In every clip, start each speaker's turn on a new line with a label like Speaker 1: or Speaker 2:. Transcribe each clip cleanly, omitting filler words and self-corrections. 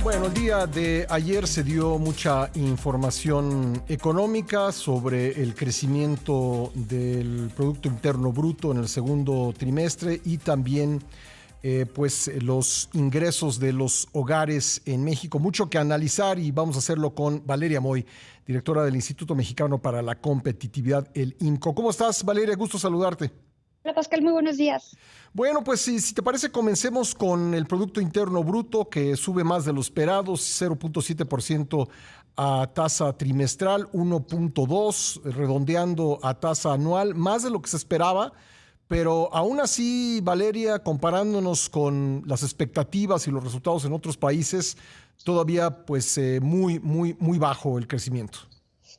Speaker 1: Bueno, el día de ayer se dio mucha información económica sobre el crecimiento del Producto Interno Bruto en el segundo trimestre y también pues los ingresos de los hogares en México. Mucho que analizar y vamos a hacerlo con Valeria Moy, directora del Instituto Mexicano para la Competitividad, el IMCO. ¿Cómo estás, Valeria? Gusto saludarte.
Speaker 2: Hola Pascal, muy buenos días.
Speaker 1: Bueno, pues si te parece, comencemos con el Producto Interno Bruto, que sube más de lo esperado, 0.7% a tasa trimestral, 1.2%, redondeando a tasa anual, más de lo que se esperaba, pero aún así, Valeria, comparándonos con las expectativas y los resultados en otros países, todavía pues muy bajo el crecimiento.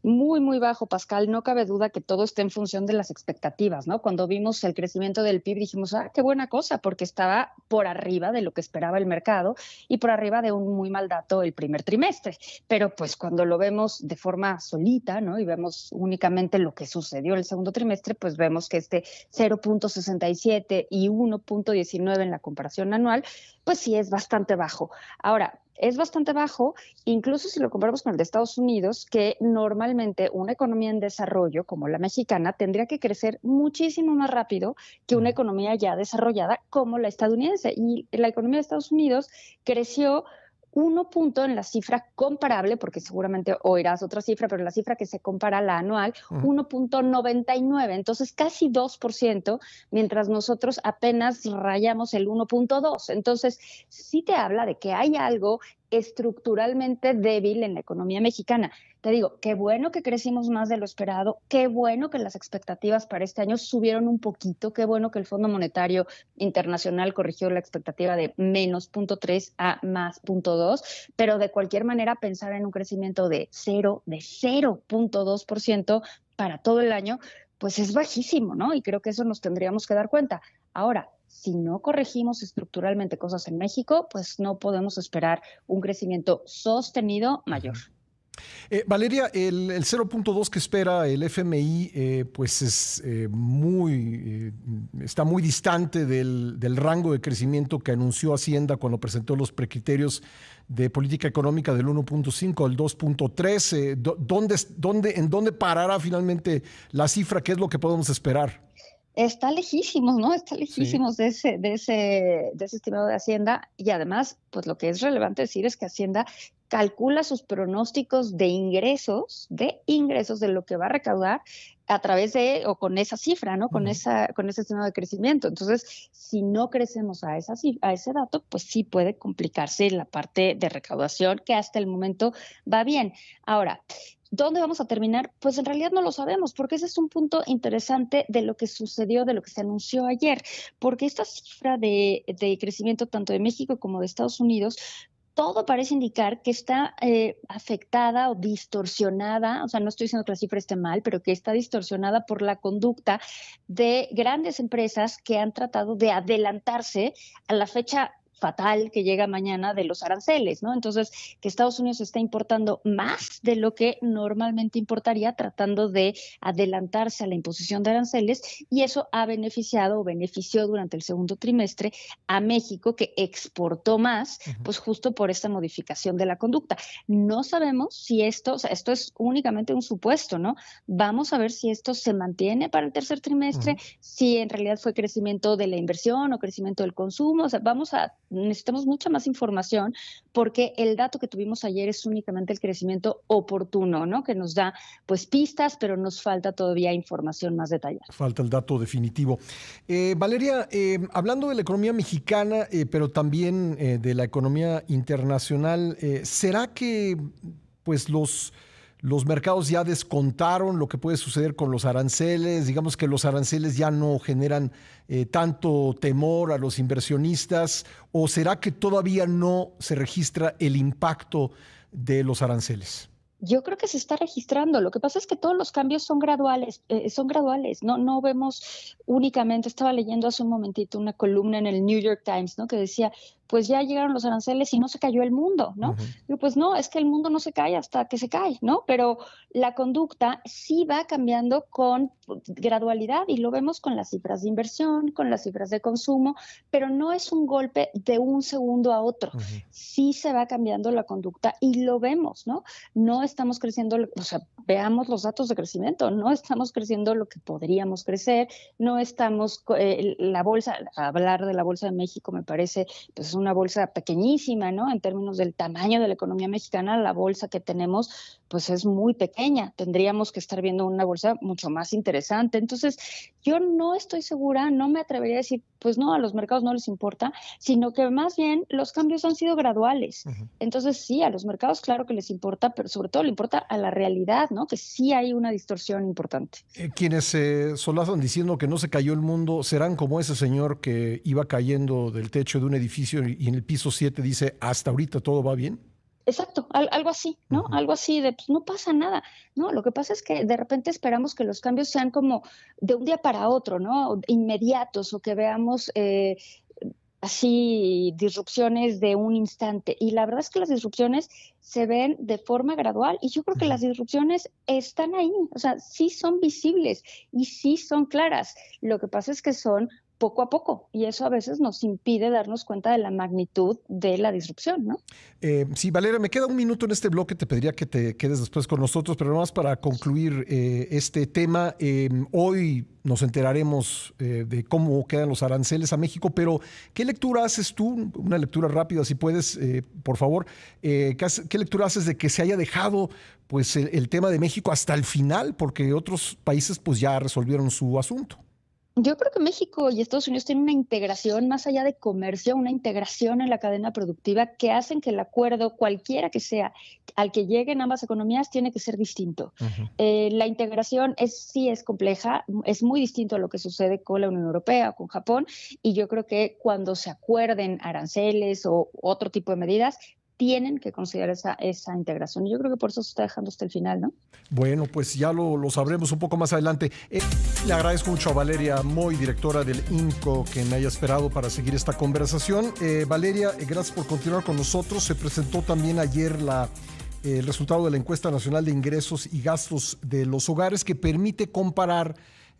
Speaker 2: Muy, muy bajo, Pascal. No cabe duda que todo está en función de las expectativas, ¿no? Cuando vimos el crecimiento del PIB dijimos, qué buena cosa, porque estaba por arriba de lo que esperaba el mercado y por arriba de un muy mal dato el primer trimestre. Pero pues cuando lo vemos de forma solita, ¿no? Y vemos únicamente lo que sucedió el segundo trimestre, pues vemos que este 0.67 y 1.19 en la comparación anual, pues sí es bastante bajo. Ahora, es bastante bajo, incluso si lo comparamos con el de Estados Unidos, que normalmente una economía en desarrollo como la mexicana tendría que crecer muchísimo más rápido que una economía ya desarrollada como la estadounidense. Y la economía de Estados Unidos creció 1 punto en la cifra comparable, porque seguramente oirás otra cifra, pero la cifra que se compara, la anual, 1.99, entonces casi 2%, mientras nosotros apenas rayamos el 1.2. Entonces, sí te habla de que hay algo estructuralmente débil en la economía mexicana. Te digo, qué bueno que crecimos más de lo esperado, qué bueno que las expectativas para este año subieron un poquito, qué bueno que el Fondo Monetario Internacional corrigió la expectativa de menos 0.3 a más 0.2, pero de cualquier manera pensar en un crecimiento de 0.2% para todo el año, pues es bajísimo, ¿no? Y creo que eso nos tendríamos que dar cuenta. Ahora, si no corregimos estructuralmente cosas en México, pues no podemos esperar un crecimiento sostenido mayor.
Speaker 1: Valeria, el 0.2 que espera el FMI pues es está muy distante del rango de crecimiento que anunció Hacienda cuando presentó los precriterios de política económica del 1.5 al 2.3. ¿En dónde parará finalmente la cifra? ¿Qué es lo que podemos esperar?
Speaker 2: Está lejísimos, ¿no? Está
Speaker 1: Sí.
Speaker 2: lejísimos de ese estimado de Hacienda. Y además, pues lo que es relevante decir es que Hacienda calcula sus pronósticos de ingresos de lo que va a recaudar a través de, o con esa cifra, ¿no? Con
Speaker 1: Ujú.
Speaker 2: ese estimado de crecimiento. Entonces, si no crecemos a ese dato, pues sí puede complicarse la parte de recaudación, que hasta el momento va bien. Ahora, ¿dónde vamos a terminar? Pues en realidad no lo sabemos, porque ese es un punto interesante de lo que sucedió, de lo que se anunció ayer, porque esta cifra de crecimiento tanto de México como de Estados Unidos, todo parece indicar que está afectada o distorsionada, o sea, no estoy diciendo que la cifra esté mal, pero que está distorsionada por la conducta de grandes empresas que han tratado de adelantarse a la fecha fatal que llega mañana de los aranceles, ¿no? Entonces, que Estados Unidos está importando más de lo que normalmente importaría, tratando de adelantarse a la imposición de aranceles, y eso ha beneficiado o benefició durante el segundo trimestre a México, que exportó más,
Speaker 1: Ujú.
Speaker 2: pues justo por esta modificación de la conducta. No sabemos si esto, o sea, esto es únicamente un supuesto, ¿no? Vamos a ver si esto se mantiene para el tercer trimestre,
Speaker 1: Ujú.
Speaker 2: si en realidad fue crecimiento de la inversión o crecimiento del consumo. O sea, necesitamos mucha más información, porque el dato que tuvimos ayer es únicamente el crecimiento oportuno, ¿no? Que nos da pues pistas, pero nos falta todavía información más detallada.
Speaker 1: Falta el dato definitivo. Valeria, hablando de la economía mexicana, pero también de la economía internacional, ¿será que pues los mercados ya descontaron lo que puede suceder con los aranceles? Digamos que los aranceles ya no generan tanto temor a los inversionistas, ¿o será que todavía no se registra el impacto de los aranceles?
Speaker 2: Yo creo que se está registrando. Lo que pasa es que todos los cambios son graduales. No vemos únicamente. Estaba leyendo hace un momentito una columna en el New York Times, ¿no? Que decía, pues ya llegaron los aranceles y no se cayó el mundo, ¿no?
Speaker 1: Ujú.
Speaker 2: Digo, pues no, es que el mundo no se cae hasta que se cae, ¿no? Pero la conducta sí va cambiando con gradualidad y lo vemos con las cifras de inversión, con las cifras de consumo, pero no es un golpe de un segundo a otro.
Speaker 1: Ujú.
Speaker 2: Sí se va cambiando la conducta y lo vemos, ¿no? No estamos creciendo, o sea, veamos los datos de crecimiento, no estamos creciendo lo que podríamos crecer, no estamos, la bolsa, hablar de la Bolsa de México me parece, pues es una bolsa pequeñísima, ¿no? En términos del tamaño de la economía mexicana, la bolsa que tenemos, pues es muy pequeña, tendríamos que estar viendo una bolsa mucho más interesante. Entonces, yo no estoy segura, no me atrevería a decir, pues no, a los mercados no les importa, sino que más bien los cambios han sido graduales.
Speaker 1: Ujú.
Speaker 2: Entonces, sí, a los mercados claro que les importa, pero sobre todo le importa a la realidad, ¿no? Que sí hay una distorsión importante.
Speaker 1: Quienes se solazan diciendo que no se cayó el mundo serán como ese señor que iba cayendo del techo de un edificio y en el piso 7 dice, hasta ahorita todo va bien.
Speaker 2: Exacto, algo así, ¿no?
Speaker 1: Ujú.
Speaker 2: Algo así de, pues no pasa nada. No, lo que pasa es que de repente esperamos que los cambios sean como de un día para otro, ¿no? Inmediatos o que veamos así disrupciones de un instante. Y la verdad es que las disrupciones se ven de forma gradual y yo creo que
Speaker 1: Ujú.
Speaker 2: las disrupciones están ahí, o sea, sí son visibles y sí son claras. Lo que pasa es que son poco a poco y eso a veces nos impide darnos cuenta de la magnitud de la disrupción, ¿no?
Speaker 1: Sí, Valeria, me queda un minuto en este bloque, te pediría que te quedes después con nosotros, pero nomás para concluir este tema, hoy nos enteraremos de cómo quedan los aranceles a México, pero ¿qué lectura haces tú? Una lectura rápida, si puedes, por favor. ¿Qué lectura haces de que se haya dejado pues el tema de México hasta el final? Porque otros países pues ya resolvieron su asunto.
Speaker 2: Yo creo que México y Estados Unidos tienen una integración más allá de comercio, una integración en la cadena productiva que hacen que el acuerdo, cualquiera que sea, al que lleguen ambas economías, tiene que ser distinto.
Speaker 1: Ujú.
Speaker 2: La integración sí es compleja, es muy distinto a lo que sucede con la Unión Europea o con Japón, y yo creo que cuando se acuerden aranceles o otro tipo de medidas, tienen que considerar esa integración. Y yo creo que por eso se está dejando hasta el final, ¿no?
Speaker 1: Bueno, pues ya lo sabremos un poco más adelante. Le agradezco mucho a Valeria Moy, directora del INCO, que me haya esperado para seguir esta conversación. Valeria, gracias por continuar con nosotros. Se presentó también ayer el resultado de la encuesta nacional de ingresos y gastos de los hogares que permite comparar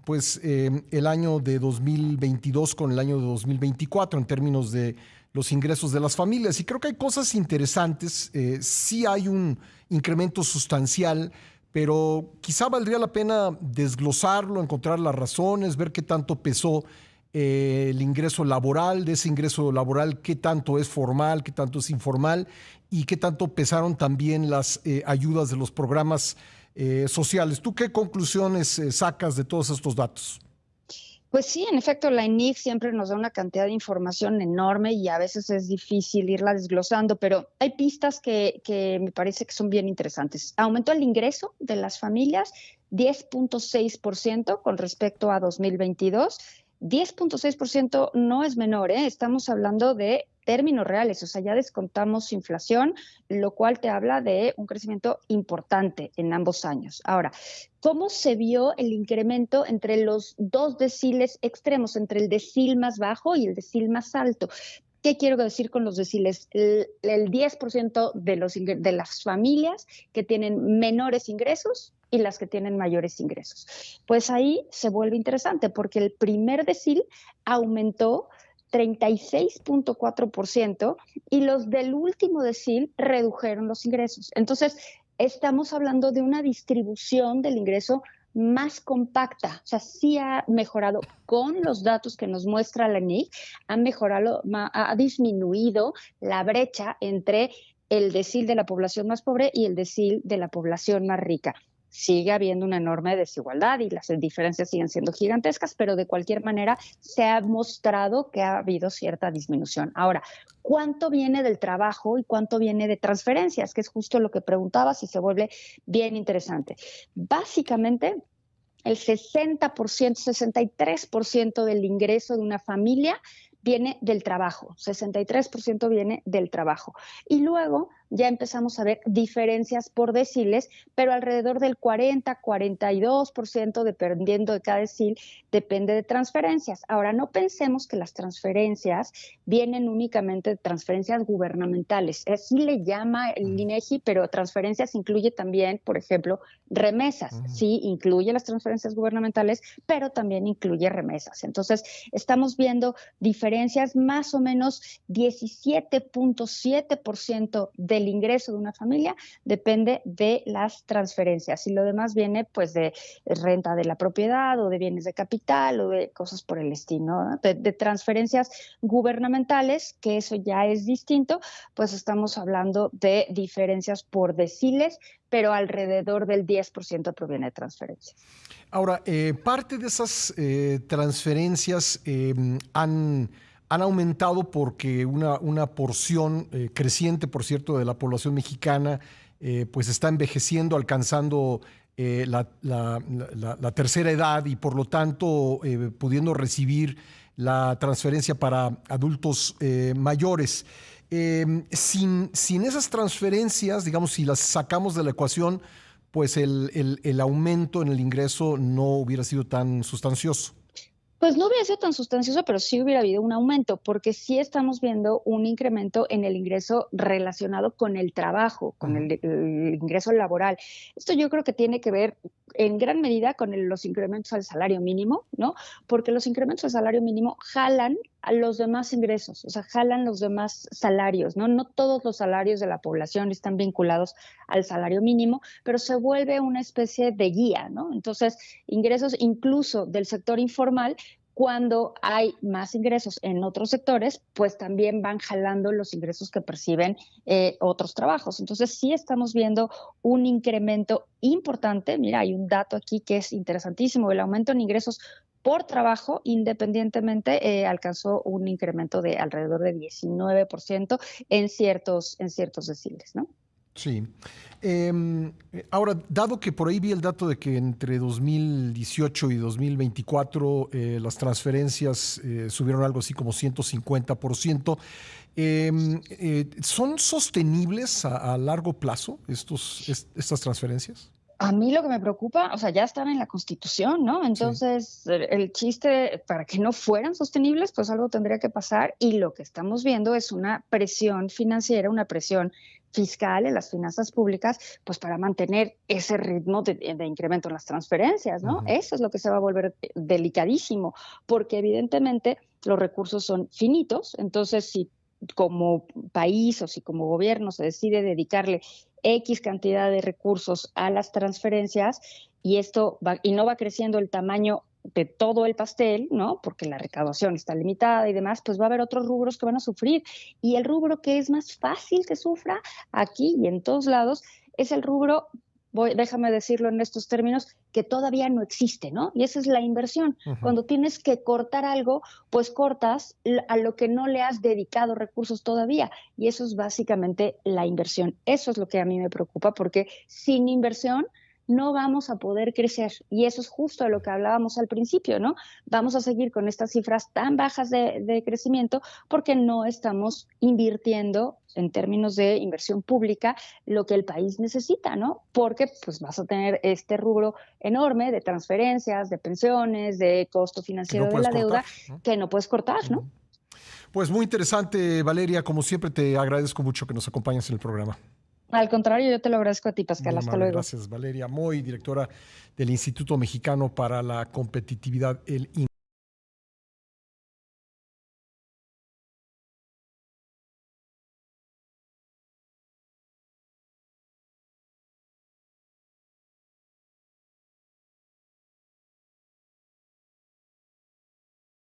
Speaker 1: pues, el año de 2022 con el año de 2024 en términos de los ingresos de las familias. Y creo que hay cosas interesantes. Sí hay un incremento sustancial, pero quizá valdría la pena desglosarlo, encontrar las razones, ver qué tanto pesó el ingreso laboral, de ese ingreso laboral, qué tanto es formal, qué tanto es informal y qué tanto pesaron también las ayudas de los programas sociales. ¿Tú qué conclusiones sacas de todos estos datos?
Speaker 2: Pues sí, en efecto, la ENIC siempre nos da una cantidad de información enorme y a veces es difícil irla desglosando, pero hay pistas que me parece que son bien interesantes. Aumentó el ingreso de las familias 10.6% con respecto a 2022. 10.6% no es menor, ¿eh? Estamos hablando de términos reales, o sea, ya descontamos inflación, lo cual te habla de un crecimiento importante en ambos años. Ahora, ¿cómo se vio el incremento entre los dos deciles extremos, entre el decil más bajo y el decil más alto? ¿Qué quiero decir con los deciles? El 10% de las familias que tienen menores ingresos y las que tienen mayores ingresos. Pues ahí se vuelve interesante porque el primer decil aumentó 36.4% y los del último decil redujeron los ingresos. Entonces, estamos hablando de una distribución del ingreso más compacta, o sea, sí ha mejorado con los datos que nos muestra la ENIC, ha disminuido la brecha entre el decil de la población más pobre y el decil de la población más rica. Sigue habiendo una enorme desigualdad y las diferencias siguen siendo gigantescas, pero de cualquier manera se ha mostrado que ha habido cierta disminución. Ahora, ¿cuánto viene del trabajo y cuánto viene de transferencias? Que es justo lo que preguntabas y se vuelve bien interesante. Básicamente, el 60%, 63% del ingreso de una familia viene del trabajo, 63% viene del trabajo. Y luego ya empezamos a ver diferencias por deciles, pero alrededor del 40-42%, dependiendo de cada decil, depende de transferencias. Ahora, no pensemos que las transferencias vienen únicamente de transferencias gubernamentales. Así le llama el INEGI, pero transferencias incluye también, por ejemplo, remesas. Sí, incluye las transferencias gubernamentales, pero también incluye remesas. Entonces, estamos viendo diferencias más o menos 17.7% del ingreso de una familia depende de las transferencias y lo demás viene pues de renta de la propiedad o de bienes de capital o de cosas por el estilo, ¿no? De transferencias gubernamentales, que eso ya es distinto, pues estamos hablando de diferencias por deciles, pero alrededor del 10% proviene de transferencias.
Speaker 1: Ahora, parte de esas transferencias han aumentado porque una porción creciente, por cierto, de la población mexicana pues está envejeciendo, alcanzando la tercera edad y por lo tanto pudiendo recibir la transferencia para adultos mayores. Sin esas transferencias, digamos, si las sacamos de la ecuación, pues el aumento en el ingreso no hubiera sido tan sustancioso.
Speaker 2: Pues no hubiera sido tan sustancioso, pero sí hubiera habido un aumento, porque sí estamos viendo un incremento en el ingreso relacionado con el trabajo, con el ingreso laboral. Esto yo creo que tiene que ver en gran medida con los incrementos al salario mínimo, ¿no? Porque los incrementos al salario mínimo jalan a los demás ingresos, o sea, jalan los demás salarios, ¿no? No todos los salarios de la población están vinculados al salario mínimo, pero se vuelve una especie de guía, ¿no? Entonces, ingresos incluso del sector informal, cuando hay más ingresos en otros sectores, pues también van jalando los ingresos que perciben otros trabajos. Entonces, sí estamos viendo un incremento importante. Mira, hay un dato aquí que es interesantísimo. El aumento en ingresos por trabajo, independientemente, alcanzó un incremento de alrededor de 19% en ciertos deciles, ¿no?
Speaker 1: Sí. Ahora, dado que por ahí vi el dato de que entre 2018 y 2024 las transferencias subieron algo así como 150%, ¿son sostenibles a largo plazo estas transferencias?
Speaker 2: A mí lo que me preocupa, o sea, ya están en la Constitución, ¿no?
Speaker 1: Sí.
Speaker 2: Entonces, el chiste, para que no fueran sostenibles, pues algo tendría que pasar y lo que estamos viendo es una presión financiera, una presión fiscal en las finanzas públicas, pues para mantener ese ritmo de incremento en las transferencias, ¿no?
Speaker 1: Ujú.
Speaker 2: Eso es lo que se va a volver delicadísimo, porque evidentemente los recursos son finitos, entonces si como país o si como gobierno se decide dedicarle X cantidad de recursos a las transferencias y no va creciendo el tamaño de todo el pastel, ¿no? Porque la recaudación está limitada y demás, pues va a haber otros rubros que van a sufrir. Y el rubro que es más fácil que sufra aquí y en todos lados es el rubro, déjame decirlo en estos términos, que todavía no existe, ¿no? Y esa es la inversión.
Speaker 1: Ujú.
Speaker 2: Cuando tienes que cortar algo, pues cortas a lo que no le has dedicado recursos todavía. Y eso es básicamente la inversión. Eso es lo que a mí me preocupa, porque sin inversión no vamos a poder crecer. Y eso es justo de lo que hablábamos al principio, ¿no? Vamos a seguir con estas cifras tan bajas de crecimiento porque no estamos invirtiendo en términos de inversión pública lo que el país necesita, ¿no? Porque pues vas a tener este rubro enorme de transferencias, de pensiones, de costo
Speaker 1: Que no
Speaker 2: financiero de
Speaker 1: puedes
Speaker 2: la
Speaker 1: cortar,
Speaker 2: deuda
Speaker 1: ¿no?
Speaker 2: que no puedes cortar, ¿no?
Speaker 1: Pues muy interesante, Valeria. Como siempre, te agradezco mucho que nos acompañes en el programa.
Speaker 2: Al contrario, yo te lo agradezco a ti, Pascal.
Speaker 1: Muy
Speaker 2: Hasta
Speaker 1: amable,
Speaker 2: luego.
Speaker 1: gracias. Valeria Moy, directora del Instituto Mexicano para la Competitividad, el